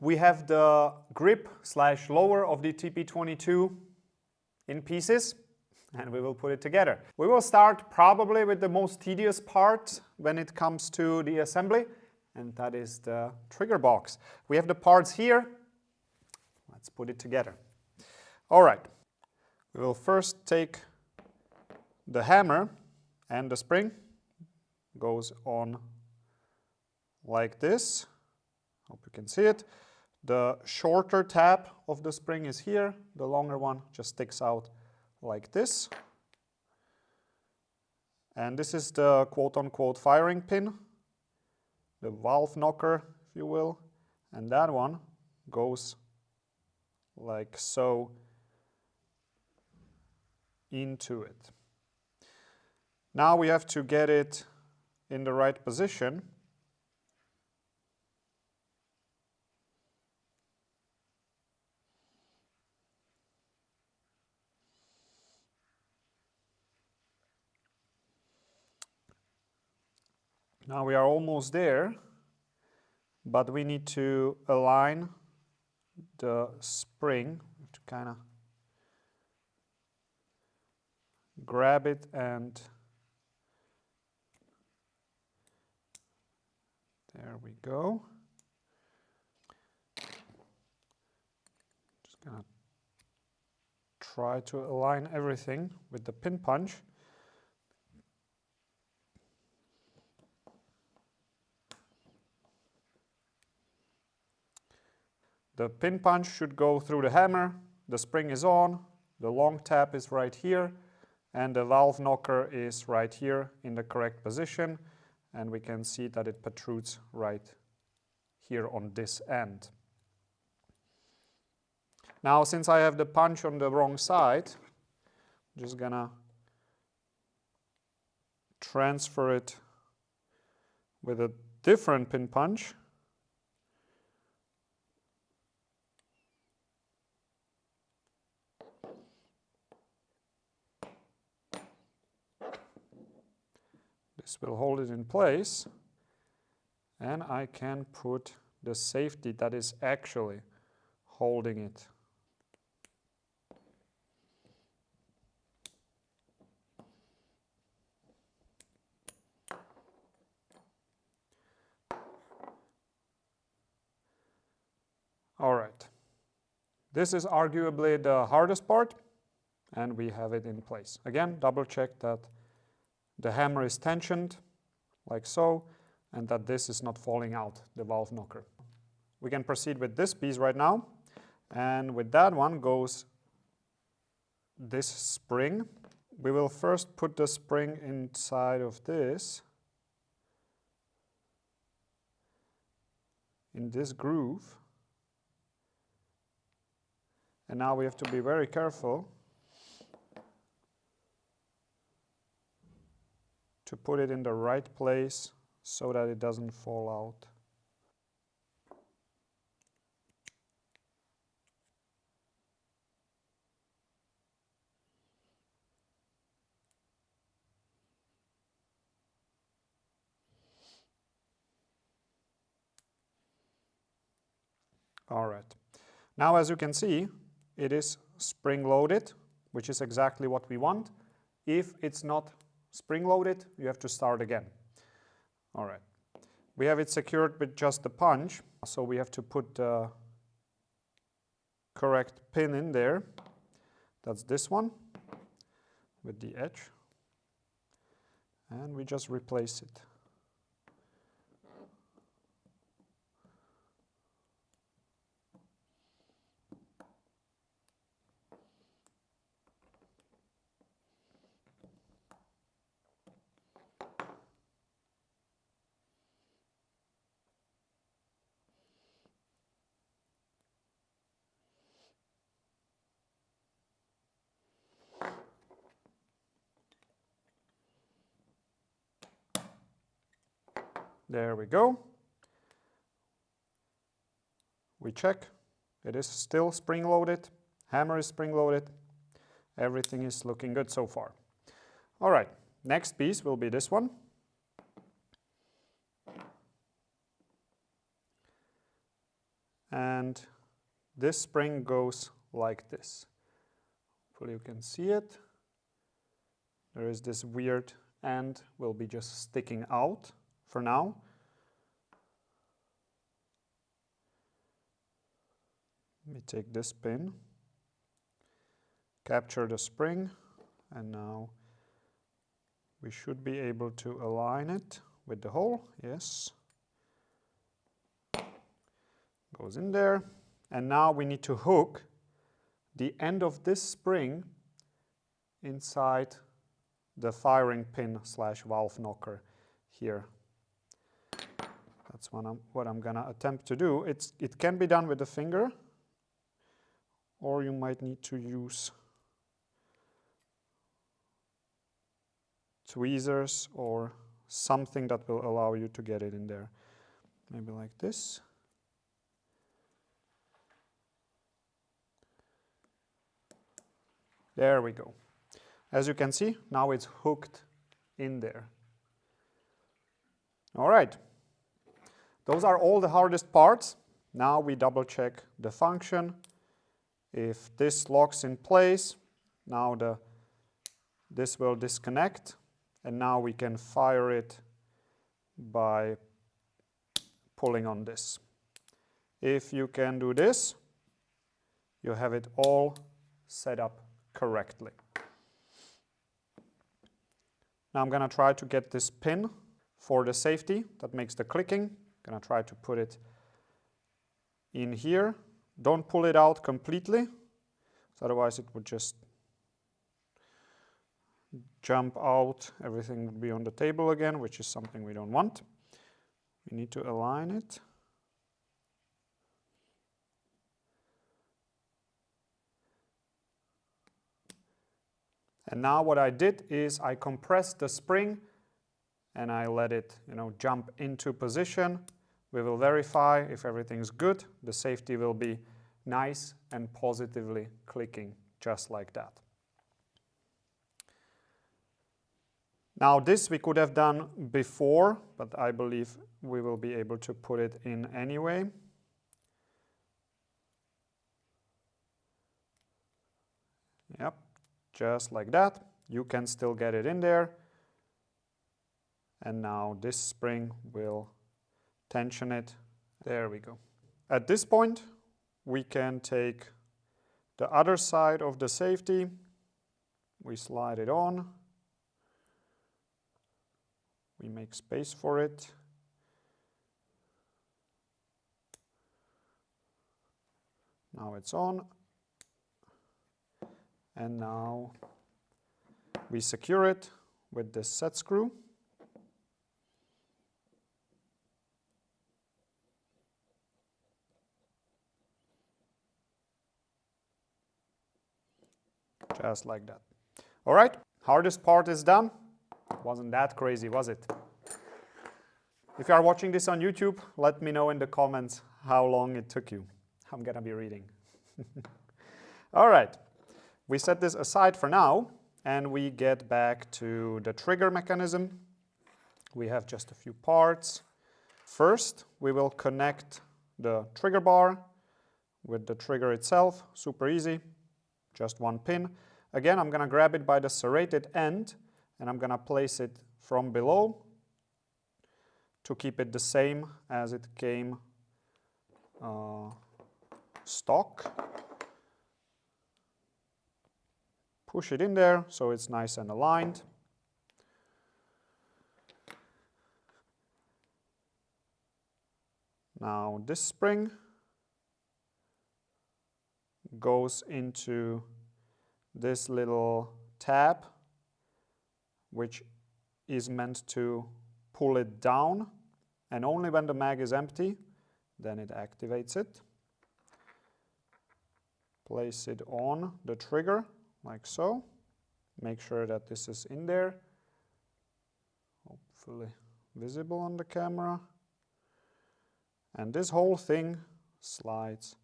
we have the grip / lower of the TP22 in pieces, and we will put it together. We will start probably with the most tedious part when it comes to the assembly, and that is the trigger box. We have the parts here. Let's put it together. All right. We will first take the hammer, and the spring goes on like this. Hope you can see it. The shorter tab of the spring is here. The longer one just sticks out like this. And this is the quote-unquote firing pin, the valve knocker, if you will. And that one goes like so into it. Now we have to get it in the right position. Now we are almost there, but we need to align the spring to kind of grab it, and there we go. Just gonna try to align everything with the pin punch. The pin punch should go through the hammer, the spring is on, the long tab is right here, and the valve knocker is right here in the correct position, and we can see that it protrudes right here on this end. Now, since I have the punch on the wrong side, I'm just gonna transfer it with a different pin punch. This will hold it in place, and I can put the safety that is actually holding it. All right. This is arguably the hardest part, and we have it in place. Again, double check that the hammer is tensioned, like so, and that this is not falling out, the valve knocker. We can proceed with this piece right now, and with that one goes this spring. We will first put the spring inside of this, in this groove, and now we have to be very careful to put it in the right place so that it doesn't fall out. All right. Now, as you can see, it is spring-loaded, which is exactly what we want. If it's not spring-loaded, you have to start again. All right. We have it secured with just the punch, so we have to put the correct pin in there. That's this one with the edge, and we just replace it. There we go. We check. It is still spring-loaded. Hammer is spring-loaded. Everything is looking good so far. All right, next piece will be this one. and this spring goes like this. Hopefully you can see it. There is this weird end will be just sticking out for now. Let me take this pin, capture the spring, and now we should be able to align it with the hole. Yes. Goes in there. And now we need to hook the end of this spring inside the firing pin / valve knocker here. That's what I'm gonna attempt to do. It can be done with the finger, or you might need to use tweezers or something that will allow you to get it in there. Maybe like this. There we go. As you can see, now it's hooked in there. All right. Those are all the hardest parts. Now we double check the function. If this locks in place, now this will disconnect, and now we can fire it by pulling on this. If you can do this, you have it all set up correctly. Now I'm going to try to get this pin for the safety that makes the clicking. I'm going to try to put it in here. Don't pull it out completely, so otherwise it would just jump out. Everything would be on the table again, which is something we don't want. We need to align it. And now what I did is I compressed the spring and I let it, jump into position. We will verify if everything's good. The safety will be nice and positively clicking just like that. Now this we could have done before, but I believe we will be able to put it in anyway. Yep. Just like that. You can still get it in there. And now this spring will tension it. There we go. At this point, we can take the other side of the safety. We slide it on. We make space for it. Now it's on. And now we secure it with this set screw. Just like that. All right, hardest part is done. Wasn't that crazy, was it? If you are watching this on YouTube, let me know in the comments how long it took you. I'm gonna be reading. All right. We set this aside for now, and we get back to the trigger mechanism. We have just a few parts. First, we will connect the trigger bar with the trigger itself. Super easy, just one pin. Again, I'm going to grab it by the serrated end, and I'm going to place it from below to keep it the same as it came stock. Push it in there so it's nice and aligned. Now this spring goes into this little tab, which is meant to pull it down, and only when the mag is empty, then it activates it. Place it on the trigger like so. Make sure that this is in there, hopefully visible on the camera. And this whole thing slides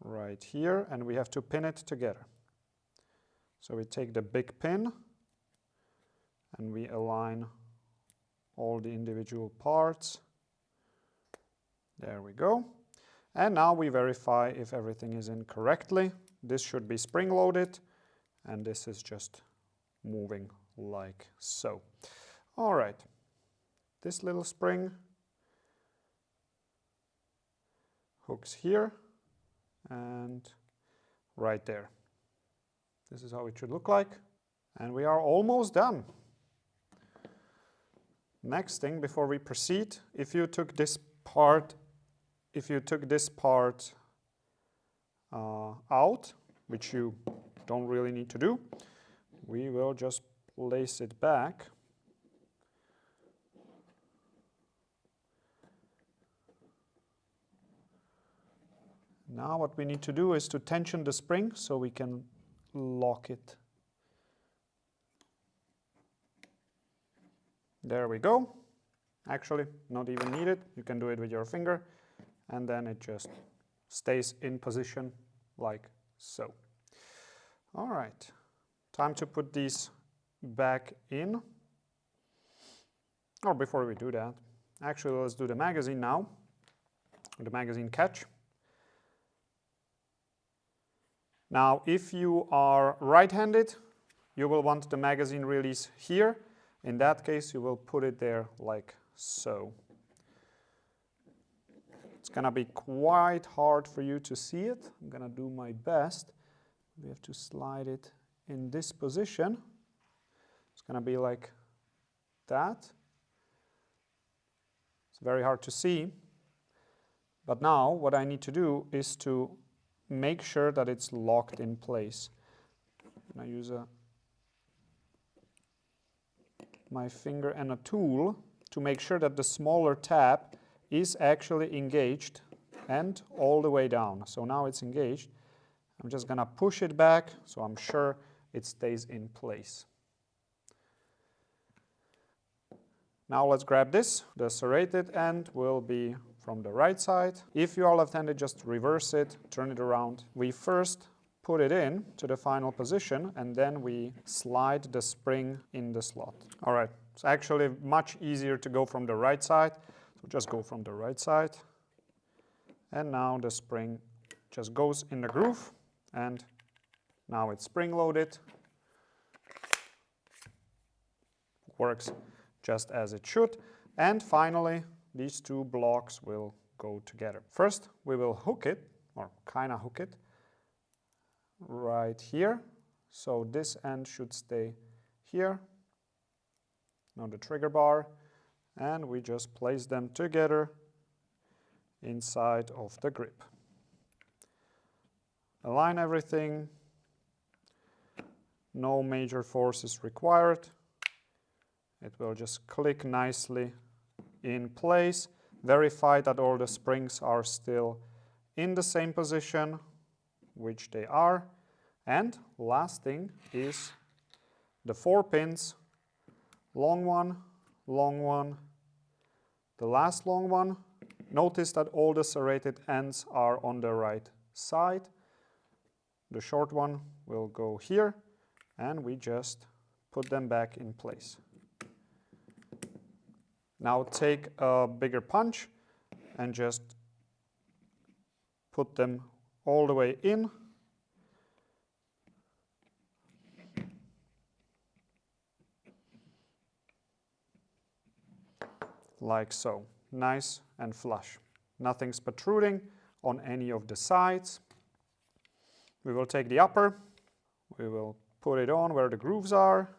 right here, and we have to pin it together. So we take the big pin and we align all the individual parts. There we go. And now we verify if everything is in correctly. This should be spring loaded, and this is just moving like so. All right, this little spring hooks here and right there. This is how it should look like. And we are almost done. Next thing before we proceed, if you took this part out, which you don't really need to do, we will just place it back. Now what we need to do is to tension the spring so we can lock it. There we go. Actually, not even needed. You can do it with your finger, and then it just stays in position like so. All right, time to put these back in. Or before we do that, actually let's do the magazine now, the magazine catch. Now, if you are right-handed, you will want the magazine release here. In that case, you will put it there like so. It's gonna be quite hard for you to see it. I'm gonna do my best. We have to slide it in this position. It's gonna be like that. It's very hard to see. But now what I need to do is to make sure that it's locked in place. I use my finger and a tool to make sure that the smaller tab is actually engaged and all the way down. So now it's engaged. I'm just gonna push it back so I'm sure it stays in place. Now let's grab this. The serrated end will be from the right side. If you are left-handed, just reverse it, turn it around. We first put it in to the final position, and then we slide the spring in the slot. All right, it's actually much easier to go from the right side. So just go from the right side. And now the spring just goes in the groove, and now it's spring-loaded. Works just as it should. And finally, these two blocks will go together. First, we will hook it, or kind of hook it, right here. So this end should stay here. Now the trigger bar, and we just place them together inside of the grip. Align everything. No major force is required. It will just click nicely in place. Verify that all the springs are still in the same position, which they are. And last thing is the 4 pins, long one, the last long one. Notice that all the serrated ends are on the right side. The short one will go here, and we just put them back in place. Now take a bigger punch and just put them all the way in. Like so. Nice and flush. Nothing's protruding on any of the sides. We will take the upper. We will put it on where the grooves are.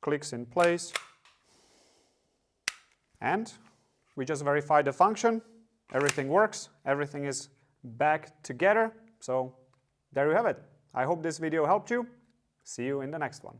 Clicks in place. And we just verify the function. Everything works. Everything is back together. So there you have it. I hope this video helped you. See you in the next one.